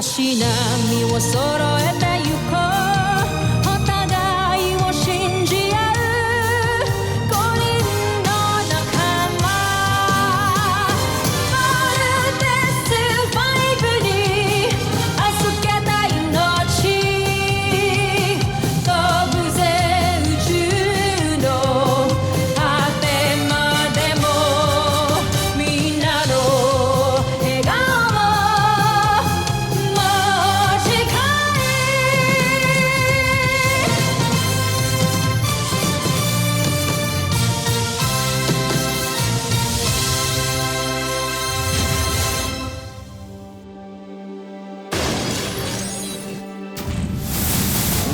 し波を揃えてゆこうお互いを信じ合う五人の仲間まるでスバイブに預けた命飛ぶぜ宇宙の果てまでもみんなの笑顔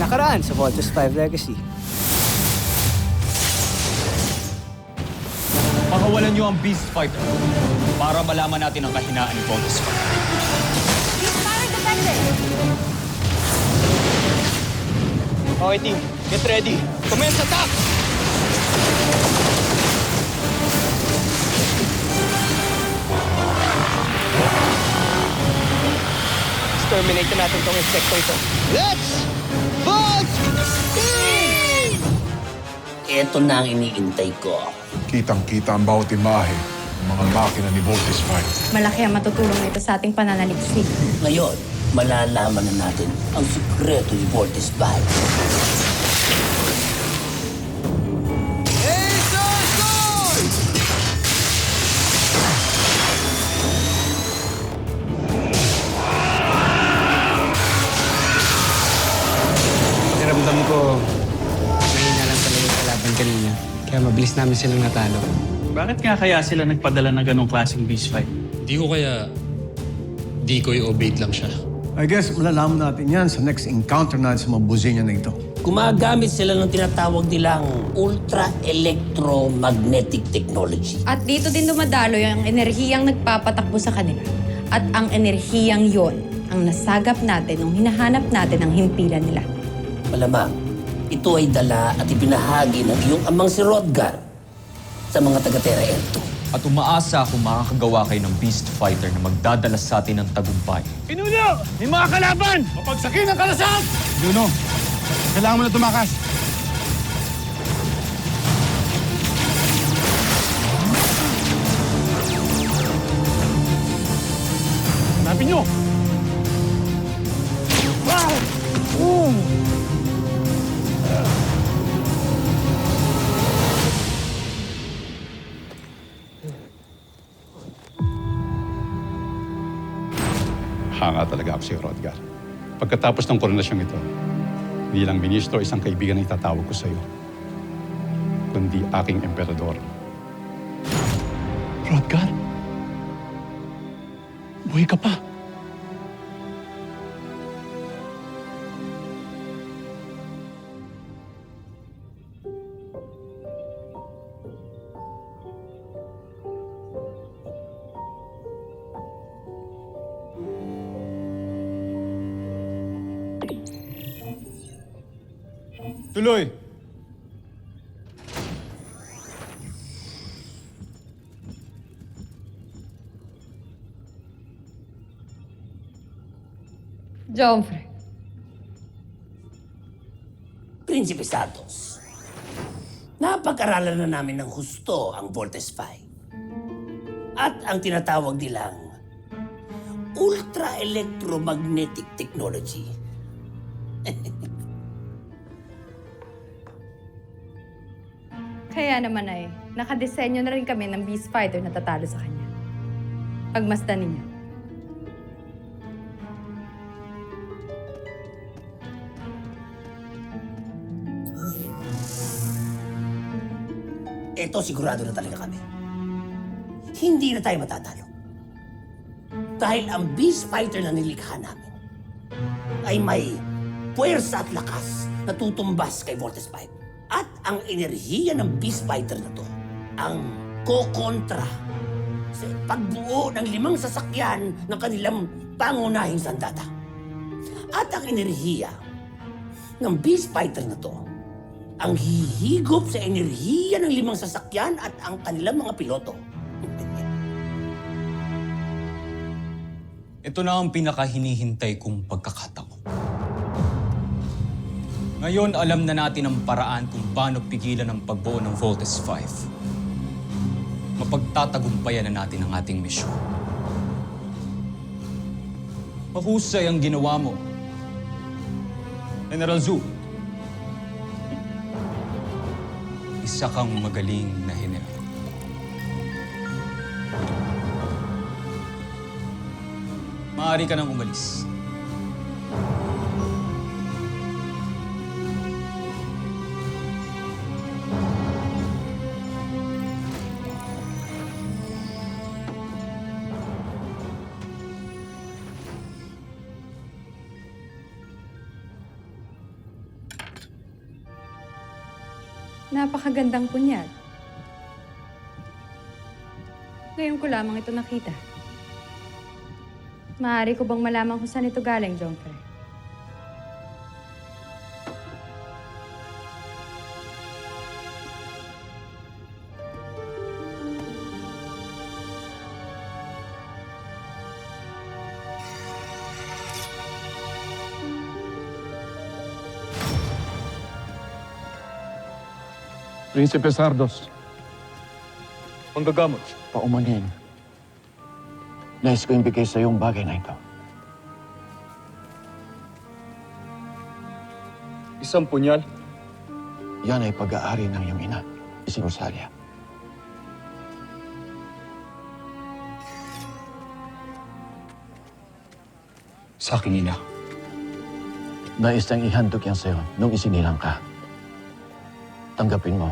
Nakaraan sa Voltes 5 Legacy. Pakawalan niyo ang Beast Fighter para malaman natin ang kahinaan ni Voltes 5. Parang depende. Okay, team. Get ready. Commence attack! Exterminate na natin tong insekto ito. Let's vote! Ito na ang iniintay ko. Kitang-kita ang bawat imahe ng mga makina ni Voltes 5. Malaki ang matutulong nito sa ating pananaliksik. Ngayon, malalaman na natin ang sikreto ni Voltes 5. Pakiramdam ko, mahina lang talaga yung kalaban kanina. Kaya mabilis namin silang natalo. Bakit nga kaya sila nagpadala ng ganong klaseng beast fight? Di ko kaya decoy o bait lang siya. I guess malalaman natin yan sa next encounter natin sa mga buzinya na ito. Gumagamit sila ng tinatawag nilang ultra-electromagnetic technology. At dito din dumadalo yung enerhiyang nagpapatakbo sa kanila. At ang enerhiyang yon ang nasagap natin nung hinahanap natin ang himpilan nila. Malamang, ito ay dala at ibinahagi ng iyong amang si Rodgar sa mga taga-Terra L2. At umaasa kung makakagawa kayo ng Beast Fighter na magdadala sa atin ng tagumpay. Pinuno! May mga kalaban! Mapagsakin ang kalasag! Juno, kailangan mo na tumakas. Hanapin nyo! Hanga talaga ako si Rodgar. Pagkatapos ng koronasyong ito, hindi lang ministro, isang kaibigan ang itatawag ko sa iyo, kundi aking emperador. Rodgar? Buhay ka pa. Tuloy! Jomfre. Prinsipe Santos, napag-aralan na namin ng husto ang Voltes 5. At ang tinatawag nilang ultra-electromagnetic technology. Kaya naman ay, nakadesenyo na rin kami ng Beast Fighter na tatalo sa kanya. Pagmasdan ninyo. Ito sigurado na talaga kami. Hindi na tayo matatalo. Dahil ang Beast Fighter na nilikha namin ay may puwersa at lakas na tutumbas kay Voltes 5. At ang enerhiya ng Beast Fighter na to ang kokontra sa pagbuo ng 5 sasakyan ng kanilang pangunahing sandata. At ang enerhiya ng Beast Fighter na to ang hihigop sa enerhiya ng 5 sasakyan at ang kanilang mga piloto. Ito na ang pinakahinihintay kong pagkakataon. Ngayon, alam na natin ang paraan kung paano pigilan ang pagbuo ng Voltes 5. Mapagtatagumpayan na natin ang ating misyon. Mahusay ang ginawa mo, General Zhu. Isa kang magaling na general. Maaari ka nang umalis. Napakagandang punyal. Ngayon ko lamang ito nakita. Maaari ko bang malaman kung saan ito galing, Jongfer? Prinsipe Sardos. Manggagamot. Paumanin. Nais ko ibigay sa iyong bagay na ito. Isang punyal. Yan ay pag-aari ng iyong ina, si Rosalia. Sa aking ina. Nais nang ihandog yan sa'yo nung isinilang ka. Tanggapin mo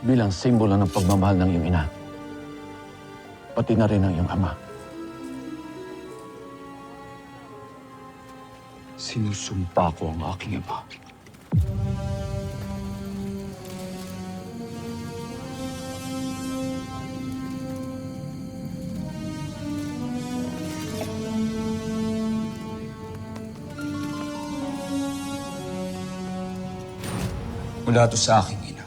bilang simbolo ng pagmamahal ng iyong ina. Pati na rin ng iyong ama. Sinusumpa ko ang aking ama. Mula ito sa aking ina.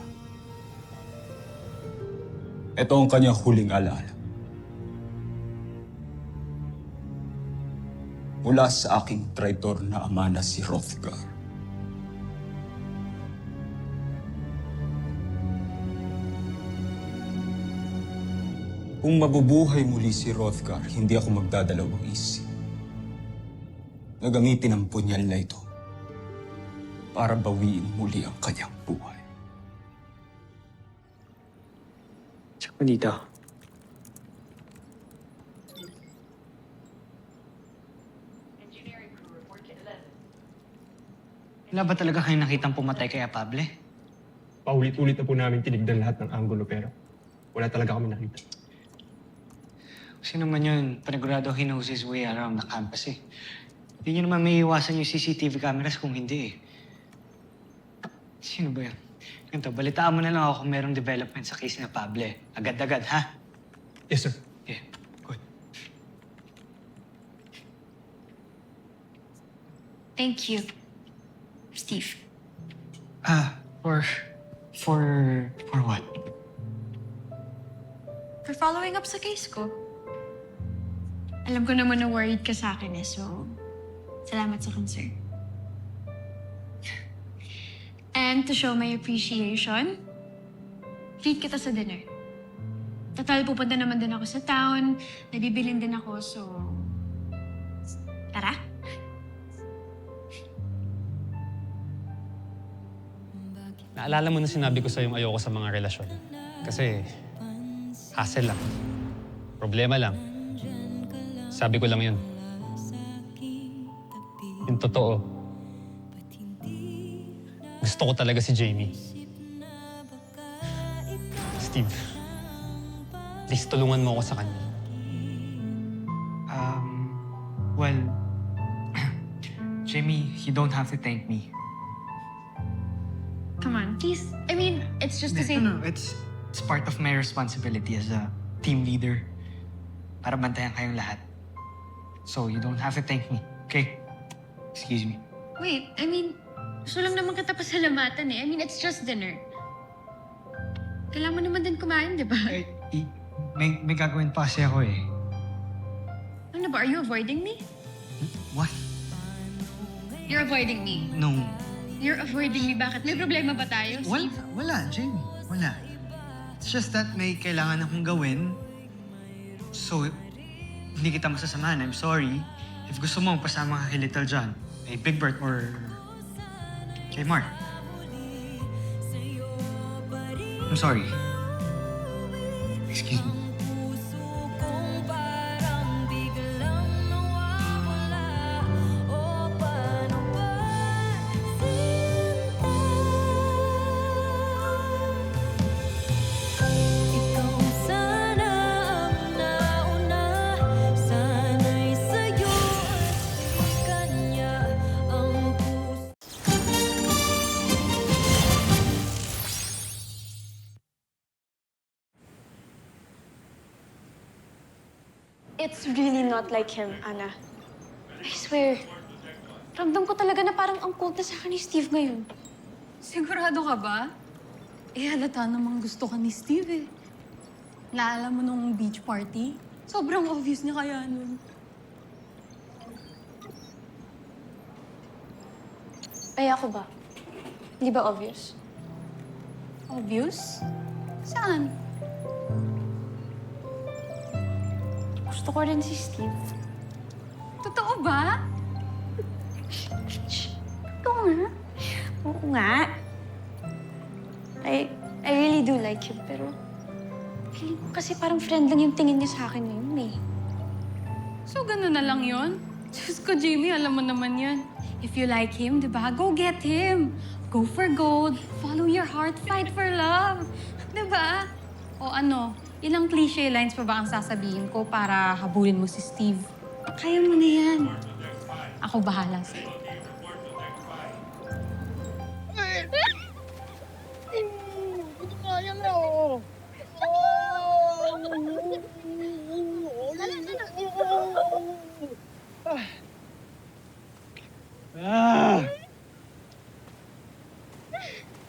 Ito ang kanyang huling alaala. Mula sa aking traitor na ama na si Hrothgar. Kung mabubuhay muli si Hrothgar, hindi ako magdadalawang isip na gamitin ang punyal na ito para bawiin muli ang kanyang buhay. Check mo dito. Wala ba talaga kayong nakitang pumatay kay Apable? Paulit-ulit na po namin tinignan lahat ng anggulo pero wala talaga kami nakita. Sino man yun, panigurado he knows his way around the campus eh. Hindi nyo naman may iwasan yung CCTV cameras kung hindi eh. Sino ba yan? Ganito, balitaan mo na lang ako kung merong development sa case ni Apable. Agad-agad, ha? Yes, sir. Yeah, good. Thank you, Steve. For what? For following up sa case ko. Alam ko naman na worried ka sa akin eh, so salamat sa concern. And to show my appreciation, treat kita sa dinner. Total, pupunta naman din ako sa town, nabibilin din ako, so tara. Naalala mo na sinabi ko sa yung ayoko sa mga relasyon. Kasi hassle lang. Problema lang. Sabi ko lang yun. Yung totoo, gusto ko talaga si Jamie. Steve, please tulungan mo ako sa kanya. Well, Jamie, you don't have to thank me. Come on, please. I mean, it's just to say... No, it's part of my responsibility as a team leader para bantayan kayong lahat. So you don't have to thank me, okay? Excuse me. Wait, I mean, gusto lang naman kita pasalamatan eh. I mean, it's just dinner. Kailangan mo naman din kumain, di ba? May gagawin pa kasi ako eh. Ano Ano ba? Are you avoiding me? What? You're avoiding me. No. You're avoiding me. Bakit? May problema ba tayo, Wala, Steve? wala, Jamie. Wala. It's just that may kailangan akong gawin. So, hindi kita masasamahan. I'm sorry. If gusto mo, pasama ka kay Little John, kay Big Bert, or kay Mark. I'm sorry. Excuse me. Ikaw sana ang nauna, sana'y sa'yo at di kanya ang puso. It's really not like him, Ana. I swear. Ramdam ko talaga na parang ang cold na sa akin ni Steve ngayon. Sigurado ka ba? Eh, halata namang gusto ka ni Steve eh. Naalala mo nung beach party? Sobrang obvious niya kaya nun. Ay, ako ba? Hindi ba obvious? Obvious? Saan? Gusto ko rin si Steve. Totoo ba? Ito nga. Oo nga. I really do like him, pero feeling ko kasi parang friend lang yung tingin niya sa akin ngayon eh. So, gano'n na lang yun? Diyos ko, Jamie, alam mo naman yan. If you like him, di ba? Go get him. Go for gold. Follow your heart. Fight for love. Di ba? O ano, ilang cliche lines pa ba ang sasabihin ko para habulin mo si Steve? Kaya mo na yan. Ako bahala sa'yo.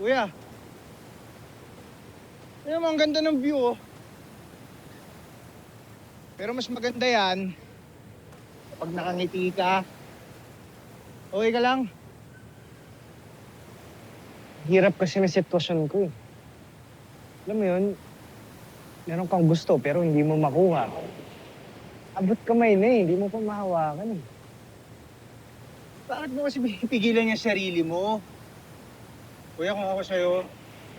Kuya. Ano naman, ang ganda ng view, oh. Pero mas maganda yan kapag nakangiti ka. Okay ka lang? Hirap kasi na sitwasyon ko, eh. Alam mo yun, meron kang gusto pero hindi mo makuha. Abot kamay na, eh. Hindi mo pa mahawakan, eh. Bakit mo kasi pigilan yung sarili mo? Kuya, kung ako sa'yo,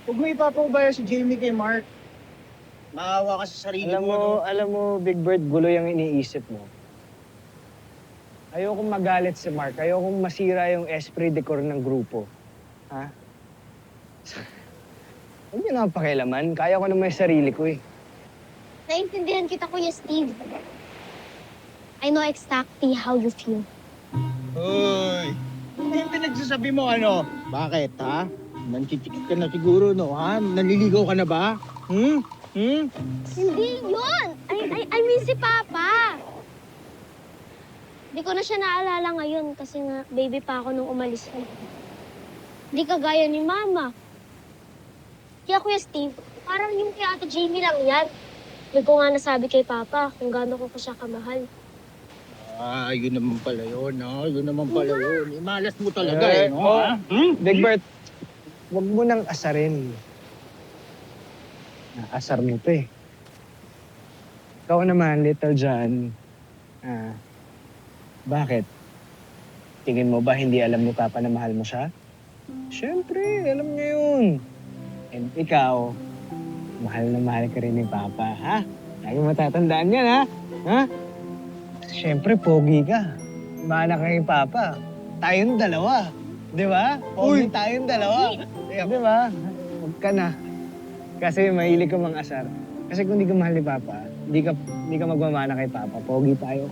huwag mo ipapaubaya si Jamie kay Mark. Maawa ka sa sarili mo. Alam mo, Big Bird, gulo yung iniisip mo. Ayokong magalit si Mark. Ayokong masira yung esprit de corps ng grupo. Ha? Huwag niyo naman pakialaman. Kaya ko naman yung sarili ko, eh. Naintindihan kita, Kuya Steve. I know exactly how you feel. Uy! Ano yung pinagsasabi mo, ano? Bakit, ha? Nantitikit ka na siguro, no, ha? Naliligaw ka na ba? Hindi yun! I miss si Papa! Hindi ko na siya naalala ngayon kasi nga baby pa ako nung umalis ko. Hindi kagaya ni Mama. Kaya Kuya Steve, parang yung kay Ate Jamie lang yan. Hindi ko nga nasabi kay Papa kung gaano ko pa siya kamahal. Ah, yun naman pala yun, ha? Yun naman pala yun. Imalas mo talaga, eh, no? Ha? Big Bird, huwag mo nang asarin. Naasar mo to, eh. Ikaw naman, Little John. Bakit? Tingin mo ba hindi alam ni Papa na mahal mo siya? Siyempre, alam niya yun. And ikaw, mahal na mahal ka rin ni Papa, ha? Lagi matatandaan yan, ha? Ha? Siyempre, pogi ka. Mana ka kay Papa. Tayong dalawa. Di ba? Pogi tayong dalawa. Di ba? Huwag ka na. Kasi mahilig ka mang asar. Kasi kung di ka mahal ni Papa, di ka magmamana kay Papa. Pogi tayo.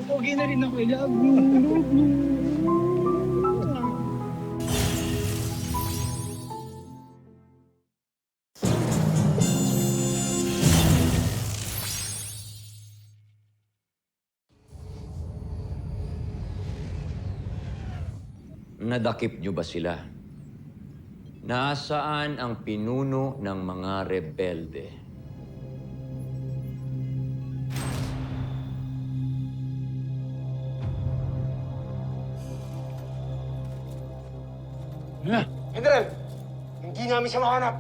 Pogi na rin ako. I love you. Love you. Nadakip niyo ba sila? Nasaan ang pinuno ng mga rebelde? na. General, hindi namin siya mahanap.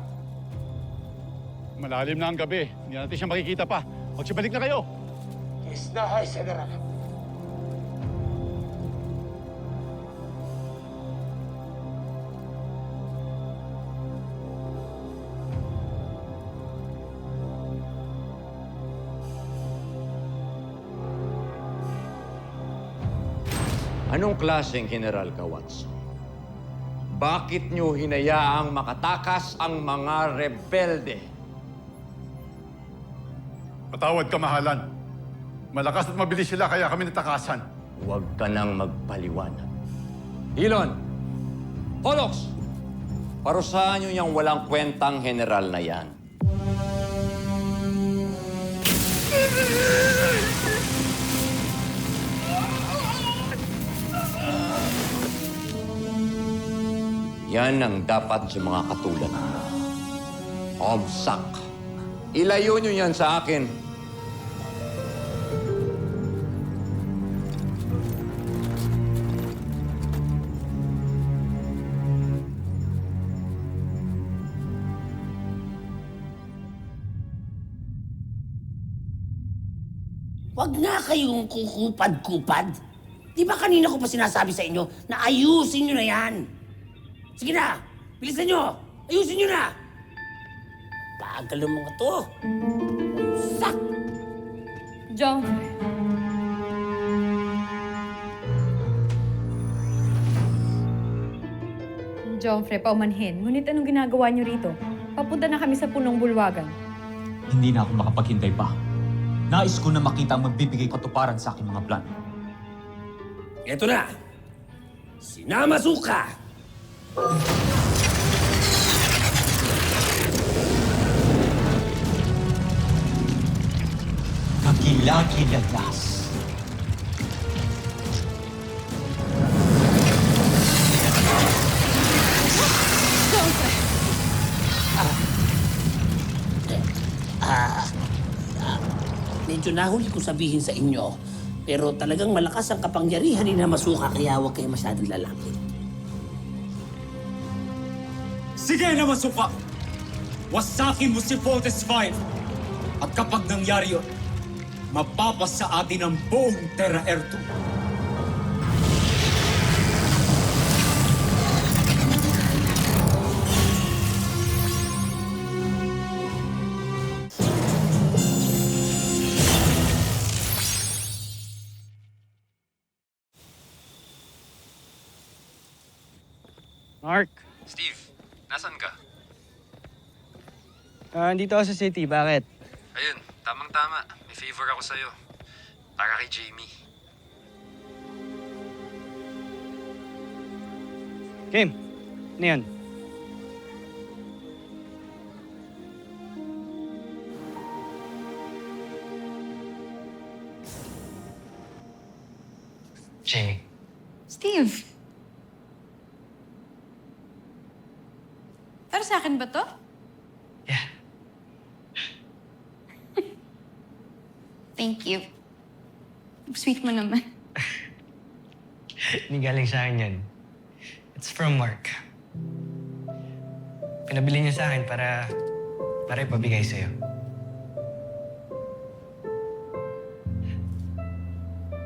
Malalim na ang gabi. Hindi natin siya makikita pa. Magsibalik na kayo. Yes na, High General. Anong klaseng general ka, Watson? Bakit niyo hinayaang makatakas ang mga rebelde? Patawad kamahalan. Malakas at mabilis sila kaya kami natakasan. Huwag ka nang magpaliwanag. Hilon! Pollux! Parusahan niyo yung walang kwentang general na yan. Yan ang dapat sa mga katulad mo. Omsak. Ilayo niyo yan sa akin. Huwag nga kayong kukupad-kupad. Di ba kanina ko pa sinasabi sa inyo na ayusin nyo na yan? Sige na! Bilisan nyo! Ayusin nyo na! Bagal ng mga to. Sak! John. Jomfre, paumanhin. Ngunit anong ginagawa niyo rito? Papunta na kami sa punong bulwagan. Hindi na ako makapaghintay pa. Nais ko na makita ang magbibigay katuparan sa aking mga plan. Ito na! Sinamasuka! Kagilagilagas. Medyo nahuli ko sabihin sa inyo, pero talagang malakas ang kapangyarihan ni Namasuka kaya huwag kayo masyadong lalaki. Sige na, Masuka! Wasakin mo si Voltes 5! At kapag nangyari yun, mapapas sa atin ang buong Terra Erto. Mark, Steve, nasan ka? Dito ako sa city. Bakit? Ayun, tamang-tama. May favor ako sa'yo. Para kay Jamie. Kim, ano yan? Jamie. Steve! Para sa akin ba to? Yeah. Thank you. Sweet mo naman. Hindi galing sa akin yan. It's from Mark. Pinabili niya sa akin para ipabigay sa'yo.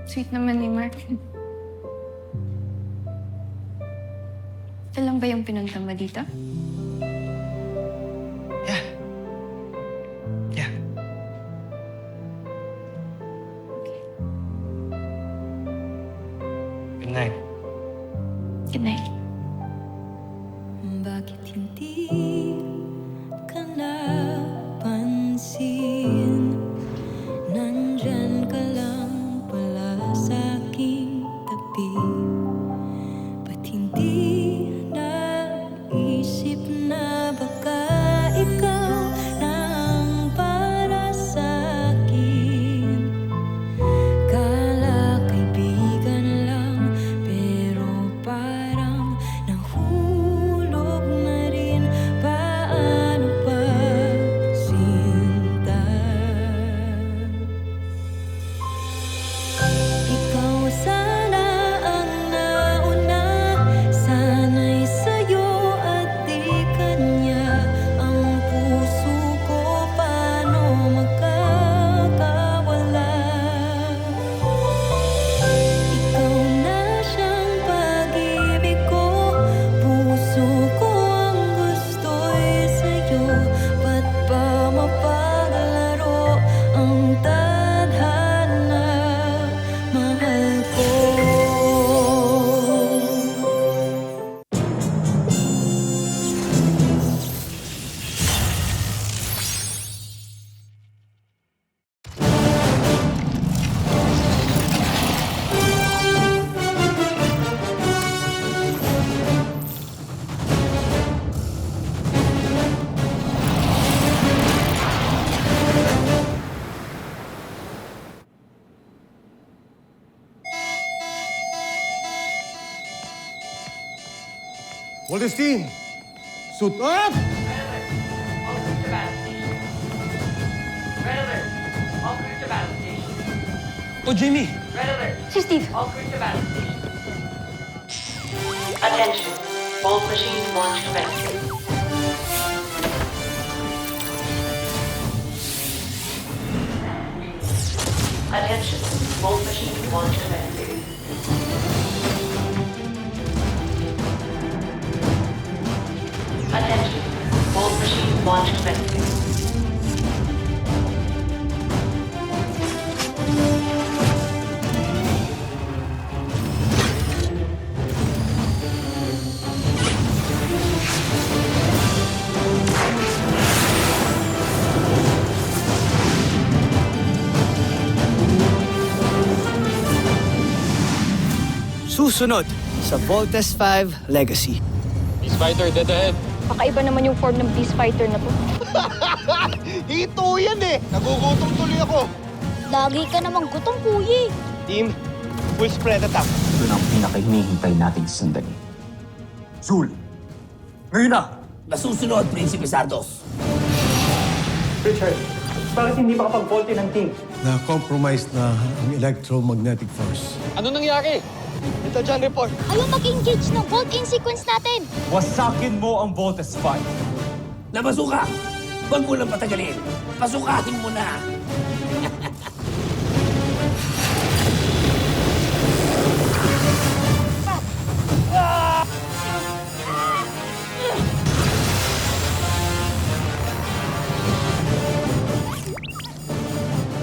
Sweet naman ni Mark. Ito lang ba yung pinunta mo dito? Yeah. Yeah. Good night. Good night. Bakit hindi ka napansin? Nandyan ka lang pala sa aking tabi. Ba't hindi naisip na baka ikaw na ang para sa akin? Kala kaibigan lang, pero parang nahulog na rin ba Modestine! Suit up! Oh, Jimmy! Si Steve. Attention. Bolt machine launch commencing. Attention. Bolt machine launch commencing. Attention. Bolt machine launch commencing. Susunod sa Voltes 5 Legacy. Beast Fighter, dead ahead. Kakaiba naman yung form ng Beast Fighter na to. Ito yan eh! Nagugutom tuloy ako! Lagi ka namang gutom, kuya. Team, full spread attack. Ito na ang pinakahinihintay nating sandali. Zul! Ngayon na! Nasusunod, Prinsipe Sardos. Richard, bakit hindi makapag-volte ng team? Na-compromise na ang electromagnetic force. Ano nangyari? Ito dyan, report. Ayaw mag-engage ng bolt-in sequence natin. Wasakin mo ang Voltes 5. Nabasuka! Huwag mo lang patagalin. Pasukahin mo na.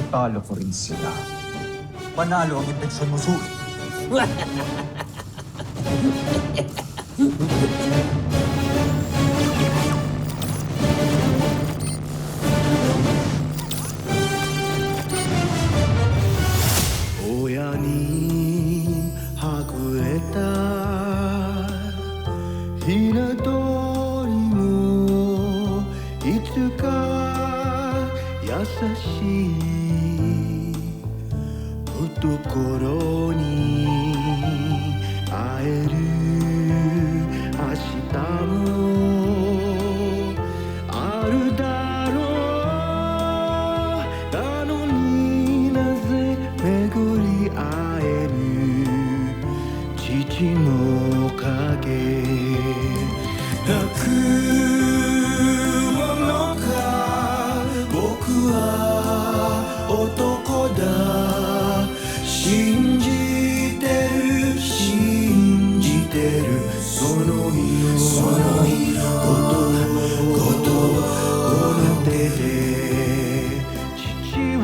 Natalo ko rin sila. Panalo ang intensyon mo, Zul. Oya ni hakureta hinadori mo itsuka yasashii 懐に会える明日もあるだろうなのになぜ巡り会える父の影泣くものか僕は男だ信じてる信じてるその日のことこの手で父を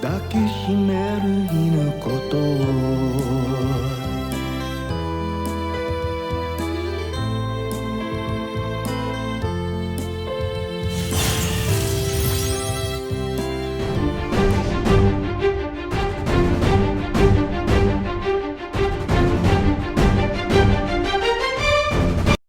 抱きしめる日のことを